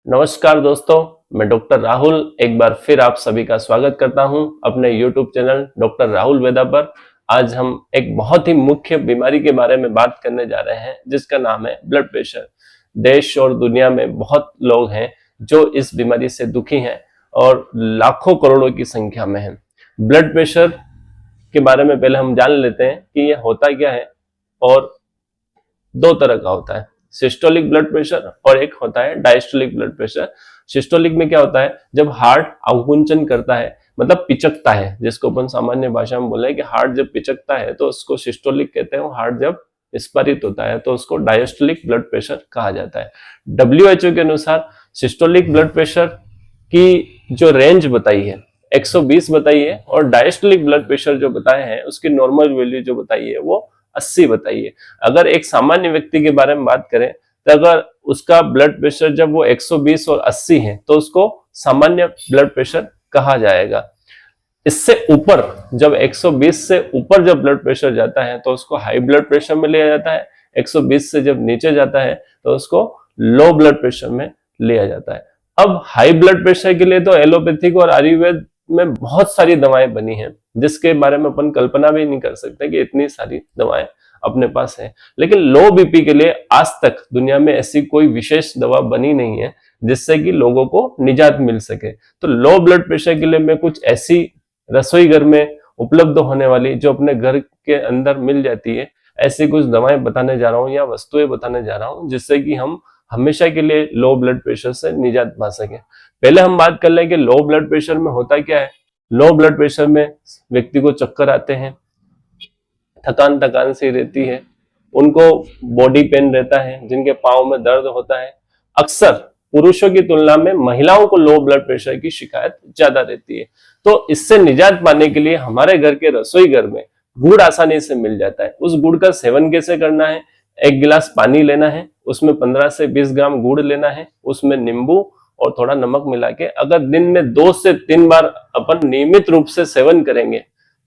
नमस्कार दोस्तों, मैं डॉक्टर राहुल एक बार फिर आप सभी का स्वागत करता हूं अपने YouTube चैनल डॉक्टर राहुल वेदा पर। आज हम एक बहुत ही मुख्य बीमारी के बारे में बात करने जा रहे हैं जिसका नाम है ब्लड प्रेशर। देश और दुनिया में बहुत लोग हैं जो इस बीमारी से दुखी हैं और लाखों करोड़ों की संख्या में हैं। ब्लड प्रेशर के बारे में पहले हम जान लेते हैं कि यह होता क्या है। और दो तरह का होता है, सिस्टोलिक ब्लड प्रेशर और एक होता है डायस्टोलिक ब्लड प्रेशर। सिस्टोलिक में क्या होता है, जब हार्ट अवकुंचन करता है मतलब पिचकता है, जिसको अपन सामान्य भाषा में बोले कि हार्ट जब पिचकता है तो उसको सिस्टोलिक कहते हैं। हार्ट जब विस्फारित होता है तो उसको डायस्टोलिक ब्लड प्रेशर कहा जाता है। WHO के अनुसार सिस्टोलिक ब्लड प्रेशर की जो रेंज बताई है 120 बताई है और डायस्टोलिक ब्लड प्रेशर जो बताए हैं उसकी नॉर्मल वैल्यू जो बताई है वो 80 बताइए। अगर एक सामान्य व्यक्ति के बारे में बात करें तो अगर उसका ब्लड प्रेशर जब वो 120 और 80 है तो उसको सामान्य ब्लड प्रेशर कहा जाएगा। इससे ऊपर जब 120 से ऊपर जब ब्लड प्रेशर जाता है तो उसको हाई ब्लड प्रेशर में लिया जाता है। 120 से जब नीचे जाता है तो उसको लो ब्लड प्रेशर में लिया जाता है। अब हाई ब्लड प्रेशर के लिए तो एलोपैथिक और आयुर्वेद में बहुत सारी दवाएं बनी हैं जिसके बारे में अपन कल्पना भी नहीं कर सकते कि इतनी सारी दवाएं अपने पास है। लेकिन लो बीपी के लिए आज तक दुनिया में ऐसी कोई विशेष दवा बनी नहीं है जिससे कि लोगों को निजात मिल सके। तो लो ब्लड प्रेशर के लिए मैं कुछ ऐसी रसोई घर में उपलब्ध होने वाली जो अपने घर के अंदर मिल जाती है ऐसी कुछ दवाएं बताने जा रहा हूं या वस्तुएं बताने जा रहा हूं जिससे कि हम हमेशा के लिए लो ब्लड प्रेशर से निजात पा सके। पहले हम बात कर लें कि लो ब्लड प्रेशर में होता क्या है। लो ब्लड प्रेशर में व्यक्ति को चक्कर आते हैं, थकान सी रहती है, उनको बॉडी पेन रहता है, जिनके पांव में दर्द होता है। अक्सर पुरुषों की तुलना में महिलाओं को लो ब्लड प्रेशर की शिकायत ज्यादा रहती है। तो इससे निजात पाने के लिए हमारे घर के रसोई घर में गुड़ आसानी से मिल जाता है। उस गुड़ का सेवन कैसे करना है, एक गिलास पानी लेना है, उसमें 15 से 20 ग्राम गुड़ लेना है, उसमें नींबू और थोड़ा नमक मिला के अगर दिन में 2 से 3 बार अपन नियमित रूप से सेवन करेंगे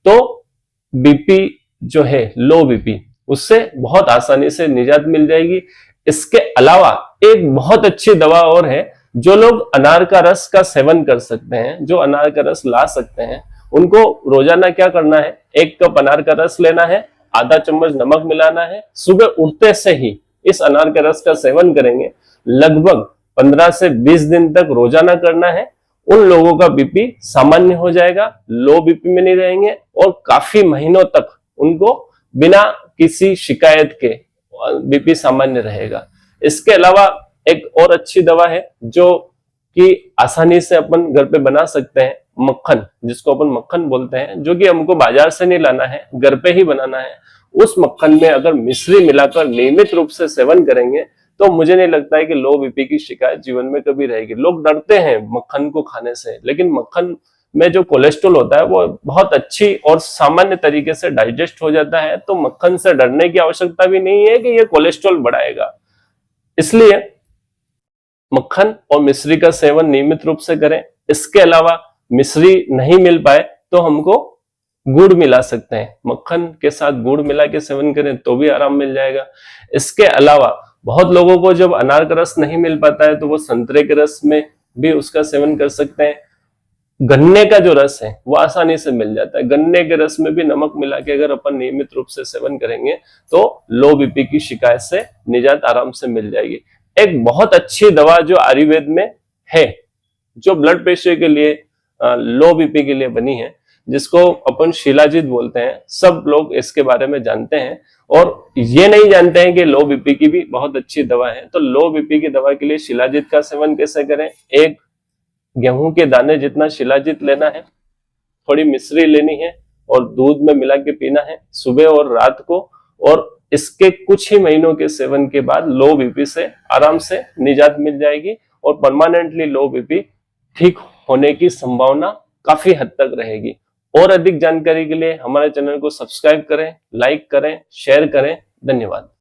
तो बीपी जो है लो बीपी उससे बहुत आसानी से निजात मिल जाएगी। इसके अलावा एक बहुत अच्छी दवा और है, जो लोग अनार का रस का सेवन कर सकते हैं, जो अनार का रस ला सकते हैं, उनको रोजाना क्या करना है, 1 कप अनार का रस लेना है, आधा चम्मच नमक मिलाना है, सुबह उठते से ही इस अनार के रस का सेवन करेंगे। लगभग 15 से 20 दिन तक रोजाना करना है। उन लोगों का बीपी सामान्य हो जाएगा, लो बीपी में नहीं रहेंगे और काफी महीनों तक उनको बिना किसी शिकायत के बीपी सामान्य रहेगा। इसके अलावा एक और अच्छी दवा है जो कि आसानी से अपन घर पे बना सकते हैं, मक्खन, जिसको अपन मक्खन बोलते हैं, जो कि हमको बाजार से नहीं लाना है, घर पे ही बनाना है। उस मक्खन में अगर मिश्री मिलाकर नियमित रूप से सेवन करेंगे तो मुझे नहीं लगता है कि लो बीपी की शिकायत जीवन में कभी रहेगी। लोग डरते हैं मक्खन को खाने से, लेकिन मक्खन में जो कोलेस्ट्रॉल होता है वो बहुत अच्छी और सामान्य तरीके से डाइजेस्ट हो जाता है। तो मक्खन से डरने की आवश्यकता भी नहीं है कि ये कोलेस्ट्रॉल बढ़ाएगा। इसलिए मक्खन और मिश्री का सेवन नियमित रूप से करें। इसके अलावा मिश्री नहीं मिल पाए तो हमको गुड़ मिला सकते हैं, मक्खन के साथ गुड़ मिला के सेवन करें तो भी आराम मिल जाएगा। इसके अलावा बहुत लोगों को जब अनार का रस नहीं मिल पाता है तो वो संतरे के रस में भी उसका सेवन कर सकते हैं। गन्ने का जो रस है वो आसानी से मिल जाता है, गन्ने के रस में भी नमक मिला के अगर अपन नियमित रूप से सेवन करेंगे तो लो बीपी की शिकायत से निजात आराम से मिल जाएगी। एक बहुत अच्छी दवा जो आयुर्वेद में है, जो ब्लड प्रेशर के लिए लो बीपी के लिए बनी है, जिसको अपन शिलाजीत बोलते हैं। सब लोग इसके बारे में जानते हैं और ये नहीं जानते हैं कि लो बीपी की भी बहुत अच्छी दवा है। तो लो बीपी की दवा के लिए शिलाजीत का सेवन कैसे करें, एक गेहूं के दाने जितना शिलाजीत लेना है, थोड़ी मिश्री लेनी है और दूध में मिला के पीना है सुबह और रात को। और इसके कुछ ही महीनों के सेवन के बाद लो बीपी से आराम से निजात मिल जाएगी और परमानेंटली लो बीपी ठीक होने की संभावना काफी हद तक रहेगी। और अधिक जानकारी के लिए हमारे चैनल को सब्सक्राइब करें, लाइक करें, शेयर करें। धन्यवाद।